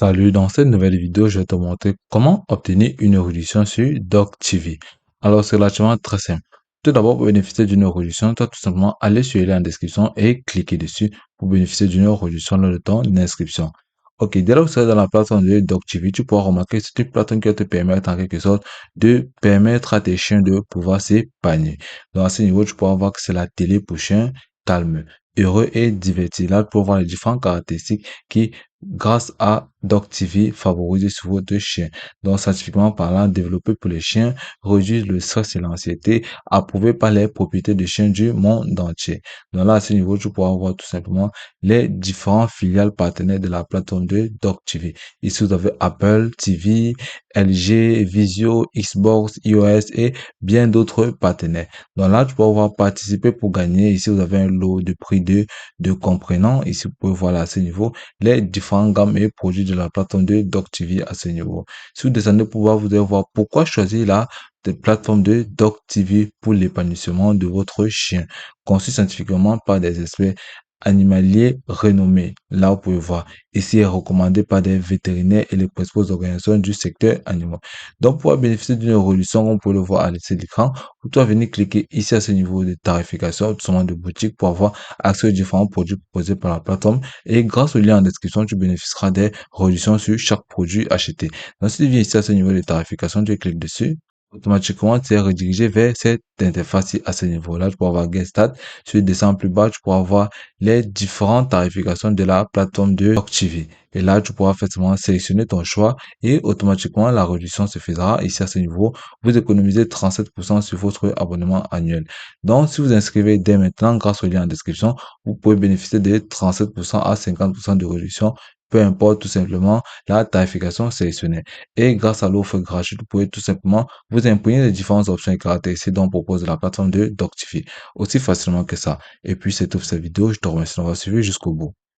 Salut, dans cette nouvelle vidéo, je vais te montrer comment obtenir une réduction sur DocTV. Alors, c'est relativement très simple. Tout d'abord, pour bénéficier d'une réduction, tu vas tout simplement aller sur le lien en description et cliquer dessus pour bénéficier d'une réduction lors de ton inscription. Ok, dès là où tu seras dans la plateforme de DocTV, tu pourras remarquer que c'est une plateforme qui va te permettre en quelque sorte de permettre à tes chiens de pouvoir s'épanouir. Donc, à ce niveau, tu pourras voir que c'est la télé pour chiens calme, heureux et diverti. Là, tu peux voir les différentes caractéristiques qui grâce à DocTV favorisé sur votre chien. Donc, scientifiquement parlant, développé pour les chiens, réduit le stress et l'anxiété, approuvé par les propriétaires de chiens du monde entier. Donc là, à ce niveau, tu pourras voir tout simplement les différents filiales partenaires de la plateforme de DocTV. Ici, vous avez Apple TV, LG, Vizio, Xbox, iOS et bien d'autres partenaires. Donc là, tu peux pouvoir participer pour gagner. Ici, vous avez un lot de prix de comprenant. Ici, vous pouvez voir là, à ce niveau les différentes gammes et produits de la plateforme de DocTV à ce niveau. Si vous descendez pour voir, vous allez voir pourquoi choisir la plateforme de DocTV pour l'épanouissement de votre chien, conçu scientifiquement par des experts animaliers renommés. Là, vous pouvez voir. Ici est recommandé par des vétérinaires et les principales organisations du secteur animal. Donc, pour bénéficier d'une réduction, on peut le voir à l'essai de l'écran, vous pouvez venir cliquer ici à ce niveau de tarification, tout simplement de boutique pour avoir accès aux différents produits proposés par la plateforme et grâce au lien en description, tu bénéficieras des réductions sur chaque produit acheté. Donc, si tu viens ici à ce niveau de tarification, tu cliques dessus. Automatiquement, tu es redirigé vers cette interface à ce niveau-là. Tu pourras avoir Get Start. Si tu descends plus bas, tu pourras voir les différentes tarifications de la plateforme de DocTV. Et là, tu pourras effectivement sélectionner ton choix et automatiquement, la réduction se fera ici à ce niveau. Vous économisez 37% sur votre abonnement annuel. Donc, si vous inscrivez dès maintenant grâce au lien en description, vous pouvez bénéficier de 37% à 50% de réduction, peu importe tout simplement la tarification sélectionnée. Et grâce à l'offre gratuite, vous pouvez tout simplement vous imprégner des différentes options et caractéristiques dont propose la plateforme de DocTV. Aussi facilement que ça. Et puis, c'est tout pour cette vidéo. Je te remercie d'avoir suivi jusqu'au bout.